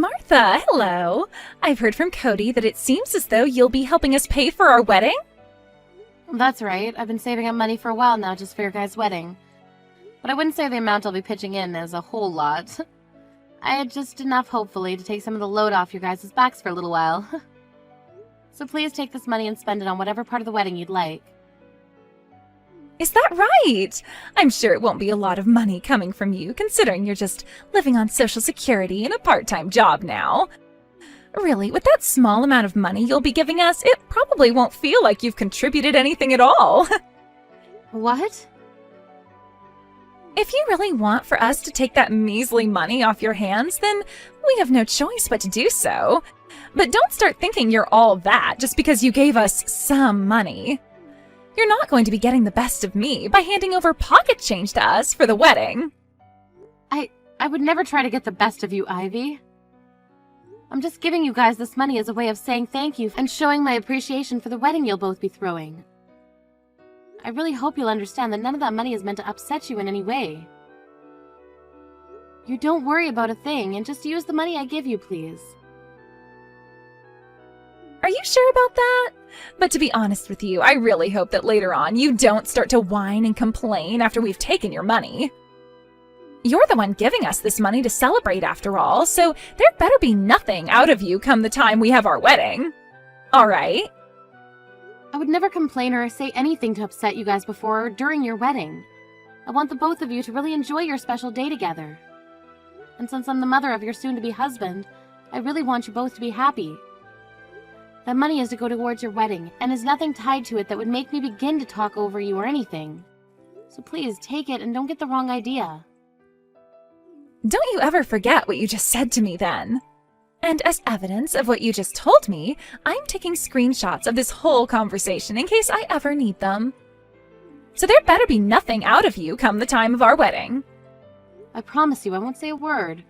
Martha, hello. I've heard from Cody that it seems as though you'll be helping us pay for our wedding. That's right. I've been saving up money for a while now just for your guys' wedding. But I wouldn't say the amount I'll be pitching in is a whole lot. I had just enough, hopefully, to take some of the load off your guys' backs for a little while. So please take this money and spend it on whatever part of the wedding you'd like. Is that right? I'm sure it won't be a lot of money coming from you, considering you're just living on Social Security and a part-time job now. Really, with that small amount of money you'll be giving us, it probably won't feel like you've contributed anything at all. What? If you really want for us to take that measly money off your hands, then we have no choice but to do so. But don't start thinking you're all that just because you gave us some money. You're not going to be getting the best of me by handing over pocket change to us for the wedding. I would never try to get the best of you, Ivy. I'm just giving you guys this money as a way of saying thank you and showing my appreciation for the wedding you'll both be throwing. I really hope you'll understand that none of that money is meant to upset you in any way. You don't worry about a thing and just use the money I give you, please. Are you sure about that? But to be honest with you, I really hope that later on you don't start to whine and complain after we've taken your money. You're the one giving us this money to celebrate after all, so there better be nothing out of you come the time we have our wedding. All right? I would never complain or say anything to upset you guys before or during your wedding. I want the both of you to really enjoy your special day together. And since I'm the mother of your soon-to-be husband, I really want you both to be happy. That money is to go towards your wedding, and is nothing tied to it that would make me begin to talk over you or anything. So please, take it and don't get the wrong idea. Don't you ever forget what you just said to me then. And as evidence of what you just told me, I'm taking screenshots of this whole conversation in case I ever need them. So there better be nothing out of you come the time of our wedding. I promise you I won't say a word.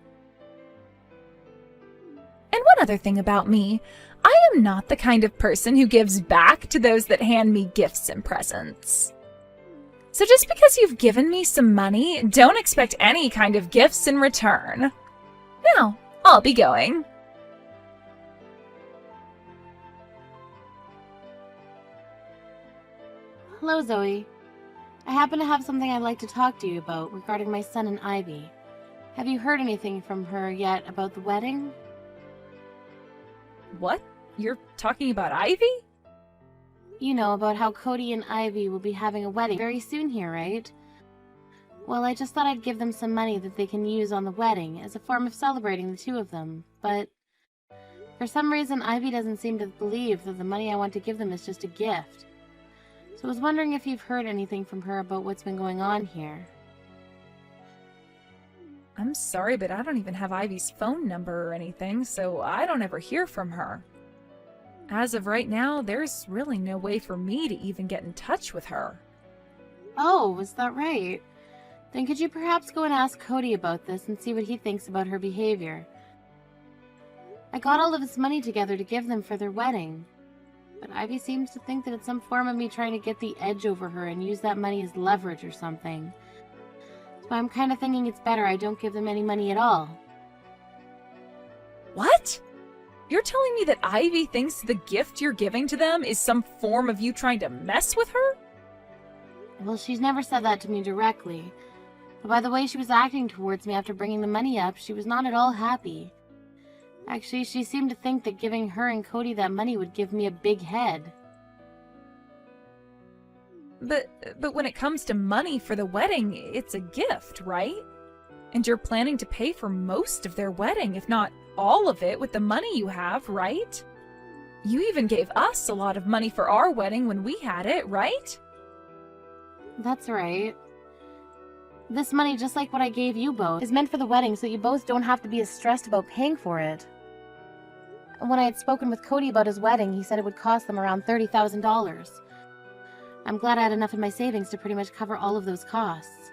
And one other thing about me, I am not the kind of person who gives back to those that hand me gifts and presents. So just because you've given me some money, don't expect any kind of gifts in return. Now, I'll be going. Hello, Zoe. I happen to have something I'd like to talk to you about regarding my son and Ivy. Have you heard anything from her yet about the wedding? What? You're talking about Ivy? You know, about how Cody and Ivy will be having a wedding very soon here, right? Well, I just thought I'd give them some money that they can use on the wedding as a form of celebrating the two of them, but for some reason Ivy doesn't seem to believe that the money I want to give them is just a gift. So I was wondering if you've heard anything from her about what's been going on here. I'm sorry, but I don't even have Ivy's phone number or anything, so I don't ever hear from her. As of right now, there's really no way for me to even get in touch with her. Oh, is that right? Then could you perhaps go and ask Cody about this and see what he thinks about her behavior? I got all of his money together to give them for their wedding, but Ivy seems to think that it's some form of me trying to get the edge over her and use that money as leverage or something. So I'm kind of thinking it's better I don't give them any money at all. What? You're telling me that Ivy thinks the gift you're giving to them is some form of you trying to mess with her? Well, she's never said that to me directly, but by the way she was acting towards me after bringing the money up, she was not at all happy. Actually, she seemed to think that giving her and Cody that money would give me a big head. But when it comes to money for the wedding, it's a gift, right? And you're planning to pay for most of their wedding, if not all of it, with the money you have, right? You even gave us a lot of money for our wedding when we had it, right? That's right. This money, just like what I gave you both, is meant for the wedding so you both don't have to be as stressed about paying for it. And when I had spoken with Cody about his wedding, he said it would cost them around $30,000. I'm glad I had enough in my savings to pretty much cover all of those costs.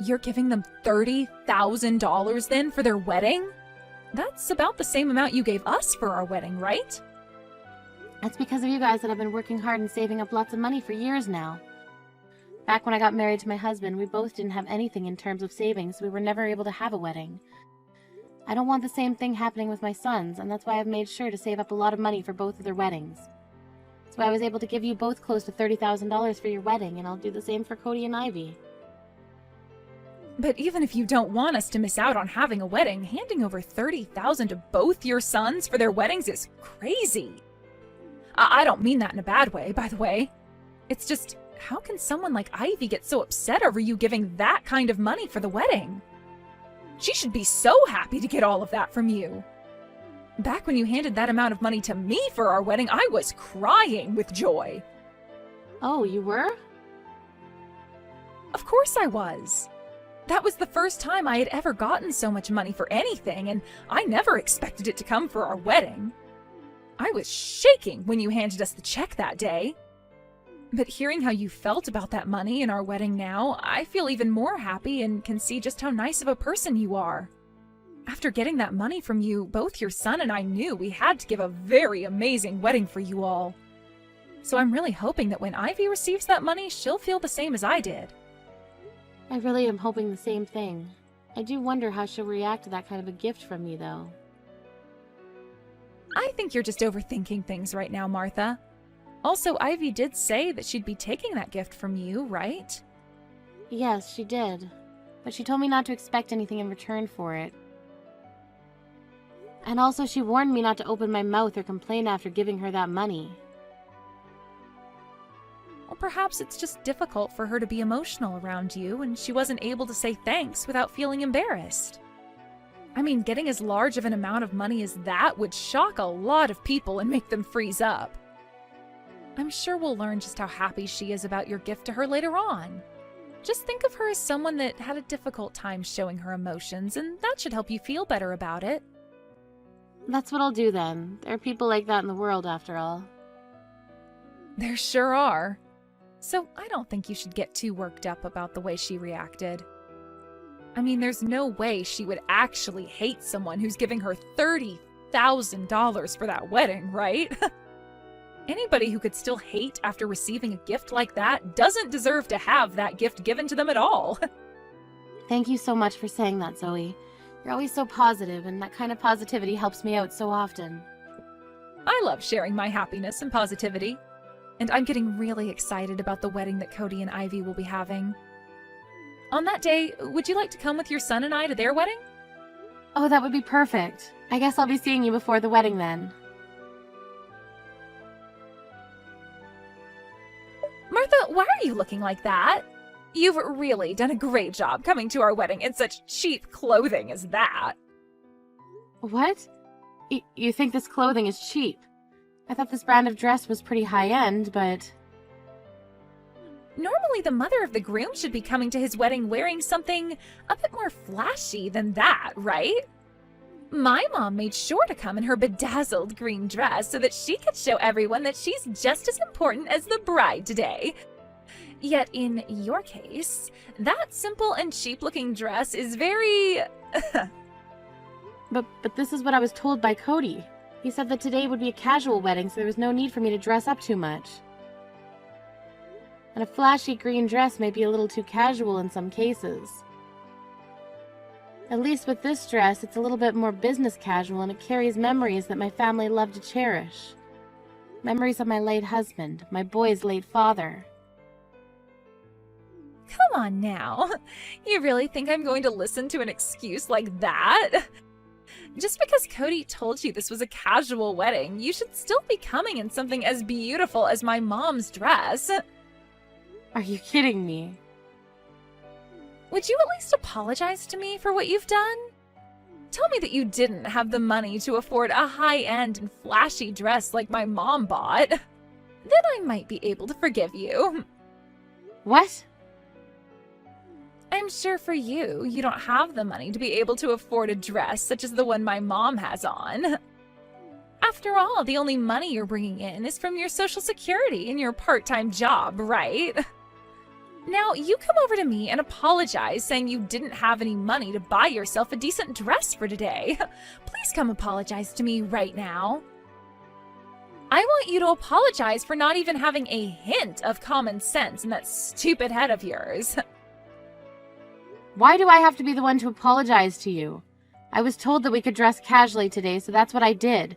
You're giving them $30,000 then for their wedding? That's about the same amount you gave us for our wedding, right? That's because of you guys that I've been working hard and saving up lots of money for years now. Back when I got married to my husband, we both didn't have anything in terms of savings, so we were never able to have a wedding. I don't want the same thing happening with my sons, and that's why I've made sure to save up a lot of money for both of their weddings. That's why I was able to give you both close to $30,000 for your wedding, and I'll do the same for Cody and Ivy. But even if you don't want us to miss out on having a wedding, handing over $30,000 to both your sons for their weddings is crazy. I don't mean that in a bad way, by the way. It's just, how can someone like Ivy get so upset over you giving that kind of money for the wedding? She should be so happy to get all of that from you. Back when you handed that amount of money to me for our wedding, I was crying with joy. Oh, you were? Of course I was. That was the first time I had ever gotten so much money for anything, and I never expected it to come for our wedding. I was shaking when you handed us the check that day. But hearing how you felt about that money and our wedding now, I feel even more happy and can see just how nice of a person you are. After getting that money from you, both your son and I knew we had to give a very amazing wedding for you all. So I'm really hoping that when Ivy receives that money, she'll feel the same as I did. I really am hoping the same thing. I do wonder how she'll react to that kind of a gift from me, though. I think you're just overthinking things right now, Martha. Also, Ivy did say that she'd be taking that gift from you, right? Yes, she did. But she told me not to expect anything in return for it. And also she warned me not to open my mouth or complain after giving her that money. Well, perhaps it's just difficult for her to be emotional around you, and she wasn't able to say thanks without feeling embarrassed. I mean, getting as large of an amount of money as that would shock a lot of people and make them freeze up. I'm sure we'll learn just how happy she is about your gift to her later on. Just think of her as someone that had a difficult time showing her emotions, and that should help you feel better about it. That's what I'll do then. There are people like that in the world, after all. There sure are. So I don't think you should get too worked up about the way she reacted. I mean, there's no way she would actually hate someone who's giving her $30,000 for that wedding, right? Anybody who could still hate after receiving a gift like that doesn't deserve to have that gift given to them at all. Thank you so much for saying that, Zoe. You're always so positive, and that kind of positivity helps me out so often. I love sharing my happiness and positivity. And I'm getting really excited about the wedding that Cody and Ivy will be having. On that day, would you like to come with your son and I to their wedding? Oh, that would be perfect. I guess I'll be seeing you before the wedding then. Martha, why are you looking like that? You've really done a great job coming to our wedding in such cheap clothing as that. What? You think this clothing is cheap? I thought this brand of dress was pretty high-end, but... Normally the mother of the groom should be coming to his wedding wearing something a bit more flashy than that, right? My mom made sure to come in her bedazzled green dress so that she could show everyone that she's just as important as the bride today. Yet in your case, that simple and cheap-looking dress is very... But this is what I was told by Cody. He said that today would be a casual wedding, so there was no need for me to dress up too much. And a flashy green dress may be a little too casual in some cases. At least with this dress, it's a little bit more business casual, and it carries memories that my family loved to cherish. Memories of my late husband, my boy's late father. Come on now. You really think I'm going to listen to an excuse like that? Just because Cody told you this was a casual wedding, you should still be coming in something as beautiful as my mom's dress. Are you kidding me? Would you at least apologize to me for what you've done? Tell me that you didn't have the money to afford a high-end and flashy dress like my mom bought. Then I might be able to forgive you. What? I'm sure for you, you don't have the money to be able to afford a dress such as the one my mom has on. After all, the only money you're bringing in is from your Social Security and your part-time job, right? Now, you come over to me and apologize saying you didn't have any money to buy yourself a decent dress for today. Please come apologize to me right now. I want you to apologize for not even having a hint of common sense in that stupid head of yours. Why do I have to be the one to apologize to you? I was told that we could dress casually today, so that's what I did.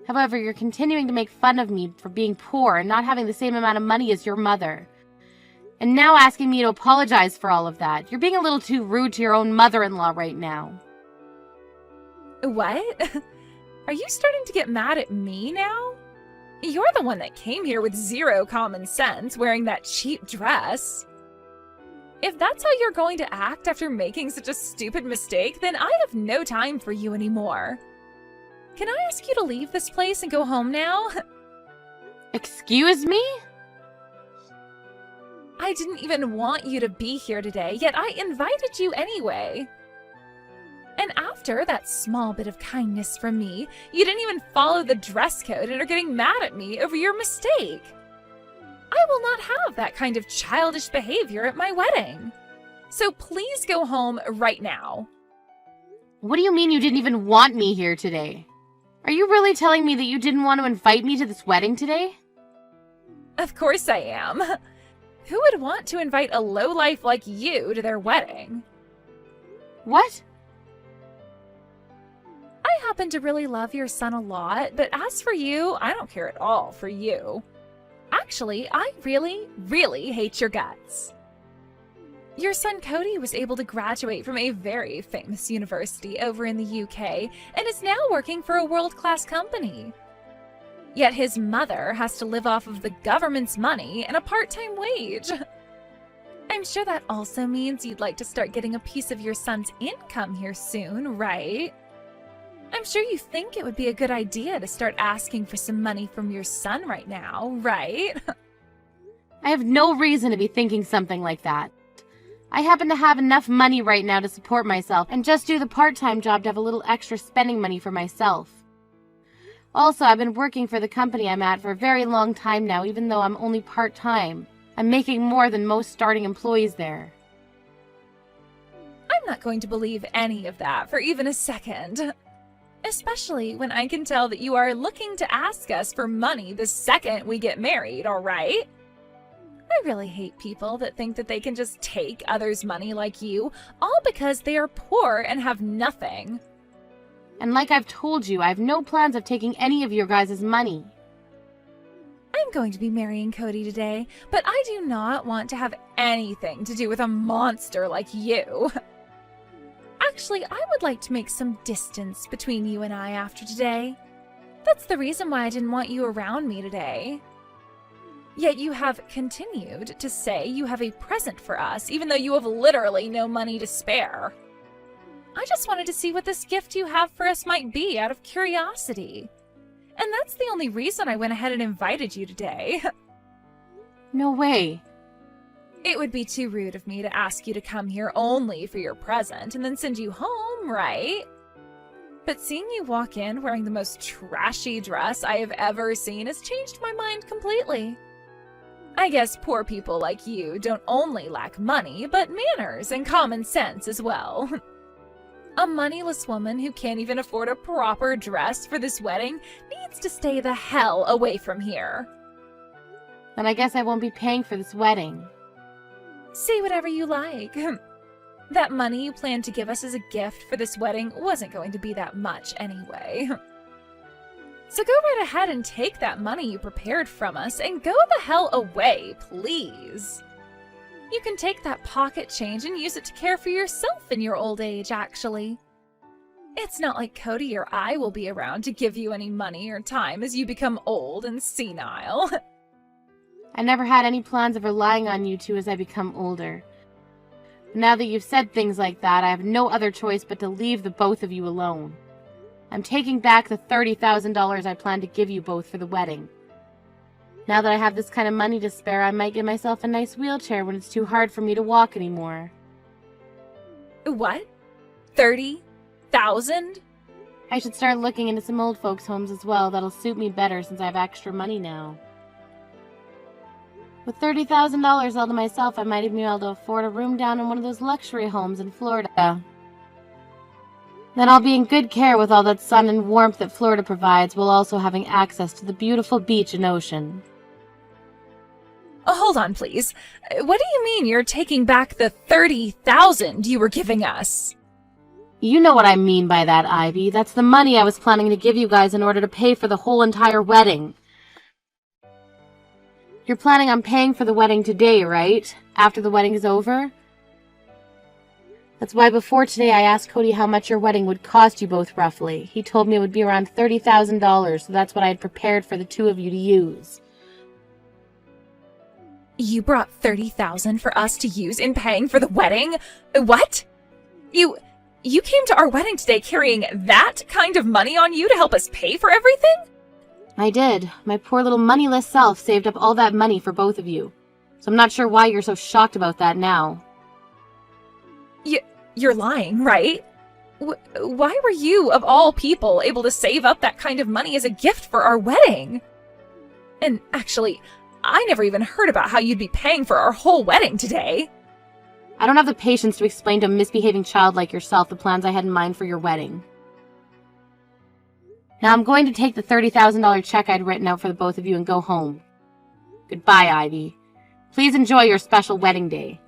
However, you're continuing to make fun of me for being poor and not having the same amount of money as your mother. And now asking me to apologize for all of that. You're being a little too rude to your own mother-in-law right now. What? Are you starting to get mad at me now? You're the one that came here with zero common sense, wearing that cheap dress. If that's how you're going to act after making such a stupid mistake, then I have no time for you anymore. Can I ask you to leave this place and go home now? Excuse me? I didn't even want you to be here today, yet I invited you anyway. And after that small bit of kindness from me, you didn't even follow the dress code and are getting mad at me over your mistake. I will not have that kind of childish behavior at my wedding. So please go home right now. What do you mean you didn't even want me here today? Are you really telling me that you didn't want to invite me to this wedding today? Of course I am. Who would want to invite a lowlife like you to their wedding? What? I happen to really love your son a lot, but as for you, I don't care at all for you. Actually, I really, really hate your guts. Your son Cody was able to graduate from a very famous university over in the UK and is now working for a world-class company. Yet his mother has to live off of the government's money and a part-time wage. I'm sure that also means you'd like to start getting a piece of your son's income here soon, right? I'm sure you think it would be a good idea to start asking for some money from your son right now, right? I have no reason to be thinking something like that. I happen to have enough money right now to support myself and just do the part-time job to have a little extra spending money for myself. Also, I've been working for the company I'm at for a very long time now, even though I'm only part-time. I'm making more than most starting employees there. I'm not going to believe any of that for even a second. Especially when I can tell that you are looking to ask us for money the second we get married, all right? I really hate people that think that they can just take others' money like you, all because they are poor and have nothing. And like I've told you, I have no plans of taking any of your guys' money. I'm going to be marrying Cody today, but I do not want to have anything to do with a monster like you. Actually, I would like to make some distance between you and I after today. That's the reason why I didn't want you around me today. Yet you have continued to say you have a present for us, even though you have literally no money to spare. I just wanted to see what this gift you have for us might be out of curiosity. And that's the only reason I went ahead and invited you today. No way. It would be too rude of me to ask you to come here only for your present and then send you home, right? But seeing you walk in wearing the most trashy dress I have ever seen has changed my mind completely. I guess poor people like you don't only lack money, but manners and common sense as well. A moneyless woman who can't even afford a proper dress for this wedding needs to stay the hell away from here. Then I guess I won't be paying for this wedding. Say whatever you like. That money you planned to give us as a gift for this wedding wasn't going to be that much anyway. So go right ahead and take that money you prepared from us and go the hell away, please. You can take that pocket change and use it to care for yourself in your old age, actually. It's not like Cody or I will be around to give you any money or time as you become old and senile. I never had any plans of relying on you two as I become older. But now that you've said things like that, I have no other choice but to leave the both of you alone. I'm taking back the $30,000 I planned to give you both for the wedding. Now that I have this kind of money to spare, I might get myself a nice wheelchair when it's too hard for me to walk anymore. What? 30,000? I should start looking into some old folks' homes as well. That'll suit me better since I have extra money now. With $30,000 all to myself, I might even be able to afford a room down in one of those luxury homes in Florida. Then I'll be in good care with all that sun and warmth that Florida provides, while also having access to the beautiful beach and ocean. Hold on, please. What do you mean you're taking back the $30,000 you were giving us? You know what I mean by that, Ivy. That's the money I was planning to give you guys in order to pay for the whole entire wedding. You're planning on paying for the wedding today, right? After the wedding is over? That's why before today I asked Cody how much your wedding would cost you both roughly. He told me it would be around $30,000, so that's what I had prepared for the two of you to use. You brought $30,000 for us to use in paying for the wedding? What? You came to our wedding today carrying that kind of money on you to help us pay for everything? I did. My poor little moneyless self saved up all that money for both of you. So I'm not sure why you're so shocked about that now. You're lying, right? Why were you, of all people, able to save up that kind of money as a gift for our wedding? And actually, I never even heard about how you'd be paying for our whole wedding today. I don't have the patience to explain to a misbehaving child like yourself the plans I had in mind for your wedding. Now I'm going to take the $30,000 check I'd written out for the both of you and go home. Goodbye, Ivy. Please enjoy your special wedding day.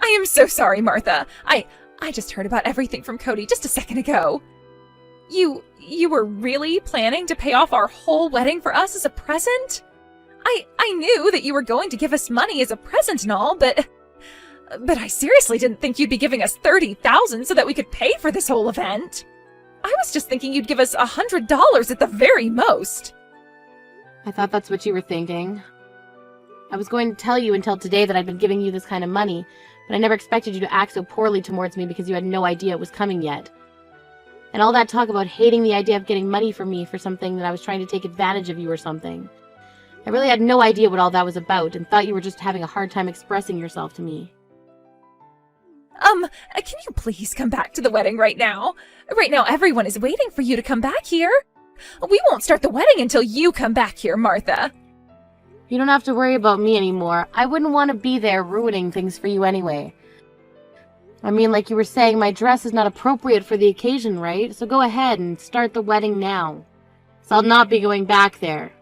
I am so sorry, Martha. I just heard about everything from Cody just a second ago. You were really planning to pay off our whole wedding for us as a present? I knew that you were going to give us money as a present and all, but I seriously didn't think you'd be giving us $30,000 so that we could pay for this whole event. I was just thinking you'd give us $100 at the very most. I thought that's what you were thinking. I was going to tell you until today that I'd been giving you this kind of money, but I never expected you to act so poorly towards me because you had no idea it was coming yet. And all that talk about hating the idea of getting money from me for something that I was trying to take advantage of you or something. I really had no idea what all that was about and thought you were just having a hard time expressing yourself to me. Can you please come back to the wedding right now? Right now, everyone is waiting for you to come back here. We won't start the wedding until you come back here, Martha. You don't have to worry about me anymore. I wouldn't want to be there ruining things for you anyway. I mean, like you were saying, my dress is not appropriate for the occasion, right? So go ahead and start the wedding now. So I'll not be going back there.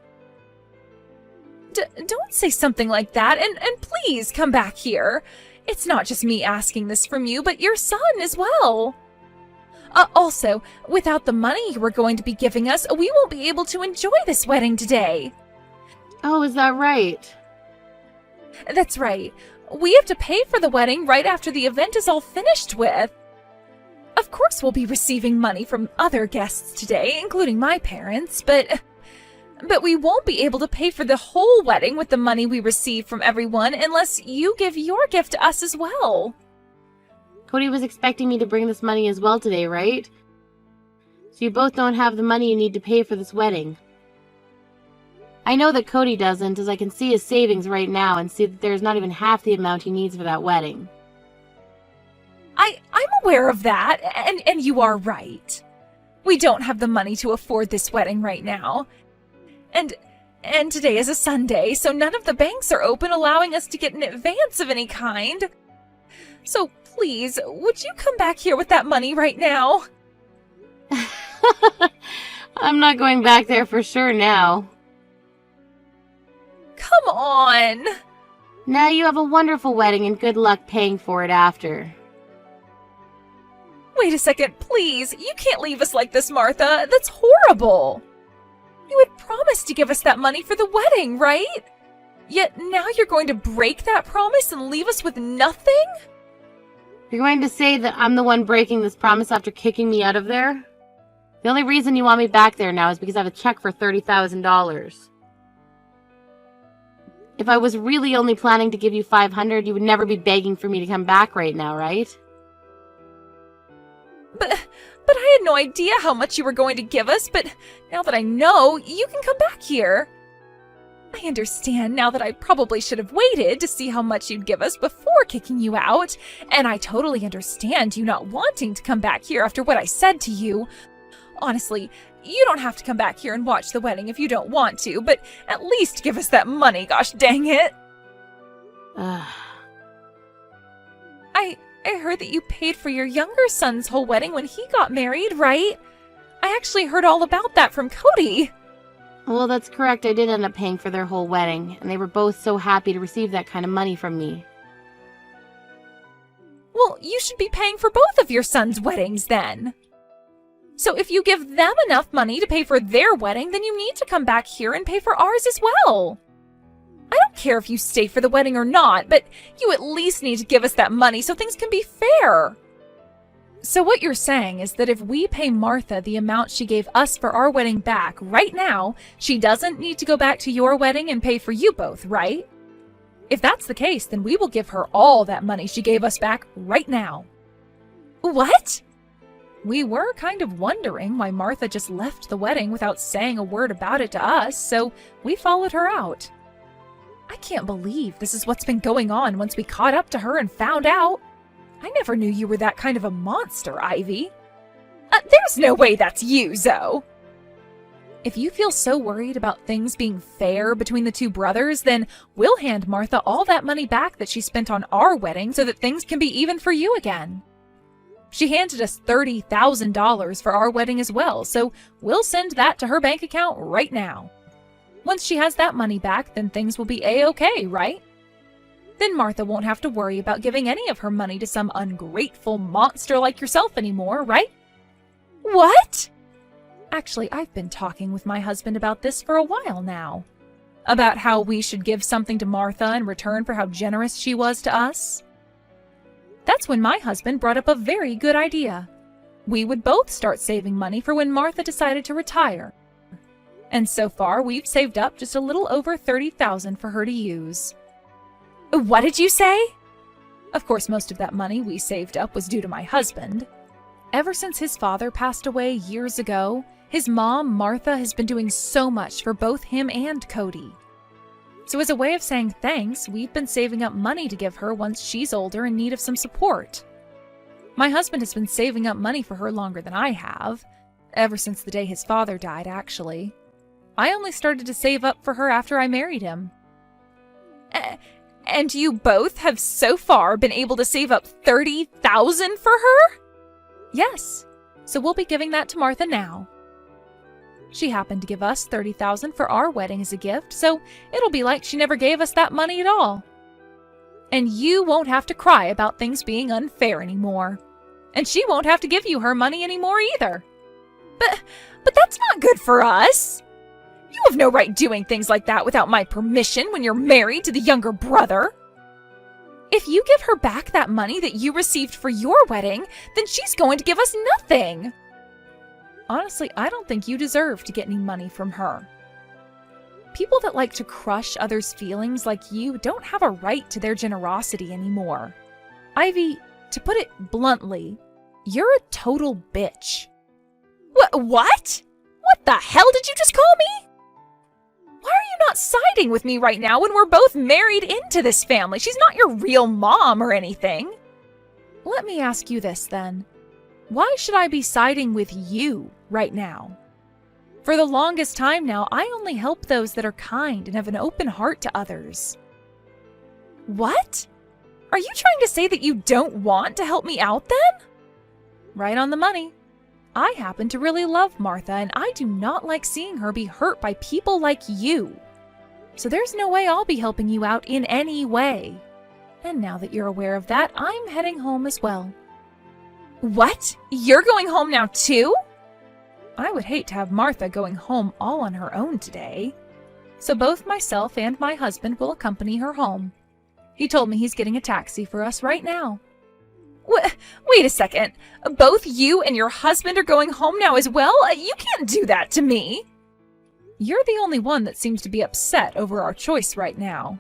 Don't say something like that, and please come back here. It's not just me asking this from you, but your son as well. Also, without the money you were going to be giving us, we won't be able to enjoy this wedding today. Oh, is that right? That's right. We have to pay for the wedding right after the event is all finished with. Of course we'll be receiving money from other guests today, including my parents, but we won't be able to pay for the whole wedding with the money we receive from everyone unless you give your gift to us as well. Cody was expecting me to bring this money as well today, right? So you both don't have the money you need to pay for this wedding. I know that Cody doesn't, as I can see his savings right now and see that there's not even half the amount he needs for that wedding. I'm aware of that, and you are right. We don't have the money to afford this wedding right now. And today is a Sunday, so none of the banks are open allowing us to get an advance of any kind. So please, would you come back here with that money right now? I'm not going back there for sure now. Come on! Now you have a wonderful wedding and good luck paying for it after. Wait a second, please. You can't leave us like this, Martha. That's horrible. You had promised to give us that money for the wedding, right? Yet now you're going to break that promise and leave us with nothing? You're going to say that I'm the one breaking this promise after kicking me out of there? The only reason you want me back there now is because I have a check for $30,000. If I was really only planning to give you $500, you would never be begging for me to come back right now, right? But I had no idea how much you were going to give us, but now that I know, you can come back here. I understand now that I probably should have waited to see how much you'd give us before kicking you out, and I totally understand you not wanting to come back here after what I said to you. Honestly, you don't have to come back here and watch the wedding if you don't want to, but at least give us that money, gosh dang it. I heard that you paid for your younger son's whole wedding when he got married, right? I actually heard all about that from Cody. Well, that's correct. I did end up paying for their whole wedding, and they were both so happy to receive that kind of money from me. Well, you should be paying for both of your sons' weddings then. So if you give them enough money to pay for their wedding, then you need to come back here and pay for ours as well. I don't care if you stay for the wedding or not, but you at least need to give us that money so things can be fair. So what you're saying is that if we pay Martha the amount she gave us for our wedding back right now, she doesn't need to go back to your wedding and pay for you both, right? If that's the case, then we will give her all that money she gave us back right now. What? We were kind of wondering why Martha just left the wedding without saying a word about it to us, so we followed her out. I can't believe this is what's been going on once we caught up to her and found out. I never knew you were that kind of a monster, Ivy. There's no way that's you, Zoe. If you feel so worried about things being fair between the two brothers, then we'll hand Martha all that money back that she spent on our wedding so that things can be even for you again. She handed us $30,000 for our wedding as well, so we'll send that to her bank account right now. Once she has that money back, then things will be A-okay, right? Then Martha won't have to worry about giving any of her money to some ungrateful monster like yourself anymore, right? What? Actually, I've been talking with my husband about this for a while now. About how we should give something to Martha in return for how generous she was to us. That's when my husband brought up a very good idea. We would both start saving money for when Martha decided to retire. And so far, we've saved up just a little over $30,000 for her to use. What did you say? Of course, most of that money we saved up was due to my husband. Ever since his father passed away years ago, his mom, Martha, has been doing so much for both him and Cody. So as a way of saying thanks, we've been saving up money to give her once she's older in need of some support. My husband has been saving up money for her longer than I have, ever since the day his father died, actually. I only started to save up for her after I married him. And you both have so far been able to save up $30,000 for her? Yes, so we'll be giving that to Martha now. She happened to give us $30,000 for our wedding as a gift, so it'll be like she never gave us that money at all. And you won't have to cry about things being unfair anymore. And she won't have to give you her money anymore either. But that's not good for us. You have no right doing things like that without my permission when you're married to the younger brother. If you give her back that money that you received for your wedding, then she's going to give us nothing. Honestly, I don't think you deserve to get any money from her. People that like to crush others' feelings like you don't have a right to their generosity anymore. Ivy, to put it bluntly, you're a total bitch. What? What the hell did you just call me? Why are you not siding with me right now when we're both married into this family? She's not your real mom or anything. Let me ask you this then. Why should I be siding with you right now? For the longest time now, I only help those that are kind and have an open heart to others. What? Are you trying to say that you don't want to help me out then? Right on the money. I happen to really love Martha, and I do not like seeing her be hurt by people like you. So there's no way I'll be helping you out in any way. And now that you're aware of that, I'm heading home as well. What? You're going home now too? I would hate to have Martha going home all on her own today. So both myself and my husband will accompany her home. He told me he's getting a taxi for us right now. Wait a second. Both you and your husband are going home now as well? You can't do that to me. You're the only one that seems to be upset over our choice right now.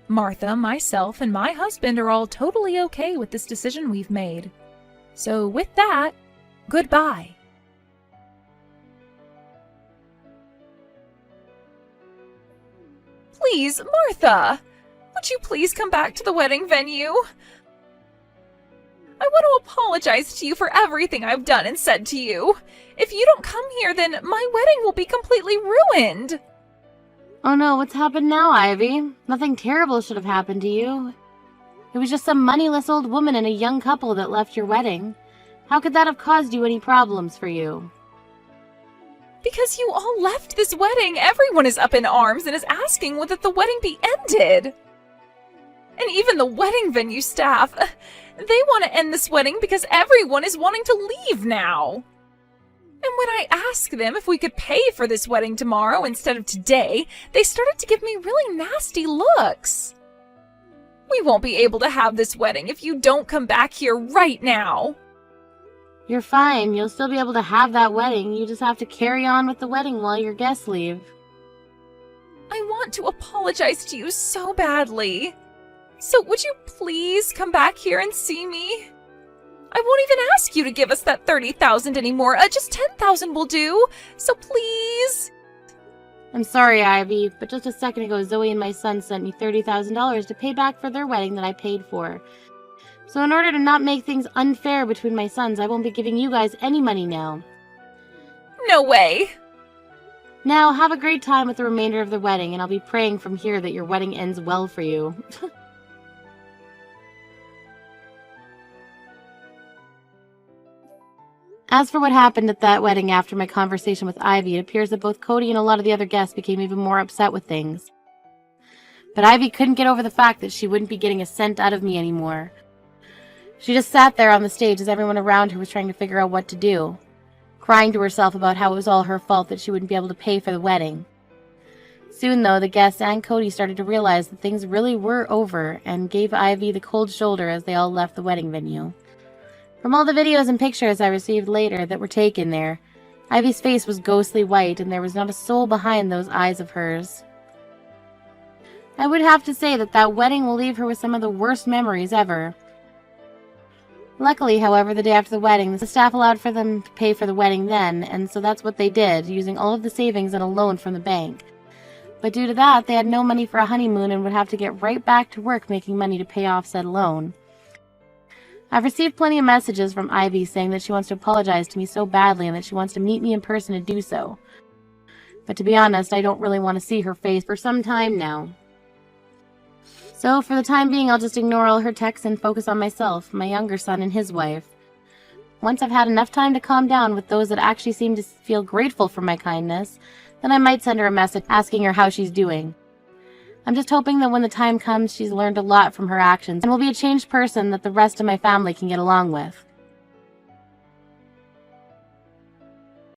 Martha, myself, and my husband are all totally okay with this decision we've made. So with that, goodbye. Please, Martha, would you please come back to the wedding venue? I want to apologize to you for everything I've done and said to you. If you don't come here, then my wedding will be completely ruined. Oh no, what's happened now, Ivy? Nothing terrible should have happened to you. It was just some moneyless old woman and a young couple that left your wedding. How could that have caused you any problems for you? Because you all left this wedding, everyone is up in arms and is asking that the wedding be ended. And even the wedding venue staff. They want to end this wedding because everyone is wanting to leave now. And when I asked them if we could pay for this wedding tomorrow instead of today, they started to give me really nasty looks. We won't be able to have this wedding if you don't come back here right now. You're fine. You'll still be able to have that wedding. You just have to carry on with the wedding while your guests leave. I want to apologize to you so badly. So would you please come back here and see me? I won't even ask you to give us that $30,000 anymore. Just $10,000 will do. So please. I'm sorry, Ivy, but just a second ago, Zoe and my son sent me $30,000 to pay back for their wedding that I paid for. So in order to not make things unfair between my sons, I won't be giving you guys any money now. No way. Now, have a great time with the remainder of the wedding, and I'll be praying from here that your wedding ends well for you. As for what happened at that wedding after my conversation with Ivy, it appears that both Cody and a lot of the other guests became even more upset with things. But Ivy couldn't get over the fact that she wouldn't be getting a cent out of me anymore. She just sat there on the stage as everyone around her was trying to figure out what to do, crying to herself about how it was all her fault that she wouldn't be able to pay for the wedding. Soon, though, the guests and Cody started to realize that things really were over and gave Ivy the cold shoulder as they all left the wedding venue. From all the videos and pictures I received later that were taken there, Ivy's face was ghostly white and there was not a soul behind those eyes of hers. I would have to say that that wedding will leave her with some of the worst memories ever. Luckily, however, the day after the wedding, the staff allowed for them to pay for the wedding then, and so that's what they did, using all of the savings and a loan from the bank. But due to that, they had no money for a honeymoon and would have to get right back to work making money to pay off said loan. I've received plenty of messages from Ivy saying that she wants to apologize to me so badly and that she wants to meet me in person to do so. But to be honest, I don't really want to see her face for some time now. So for the time being, I'll just ignore all her texts and focus on myself, my younger son, and his wife. Once I've had enough time to calm down with those that actually seem to feel grateful for my kindness, then I might send her a message asking her how she's doing. I'm just hoping that when the time comes, she's learned a lot from her actions and will be a changed person that the rest of my family can get along with.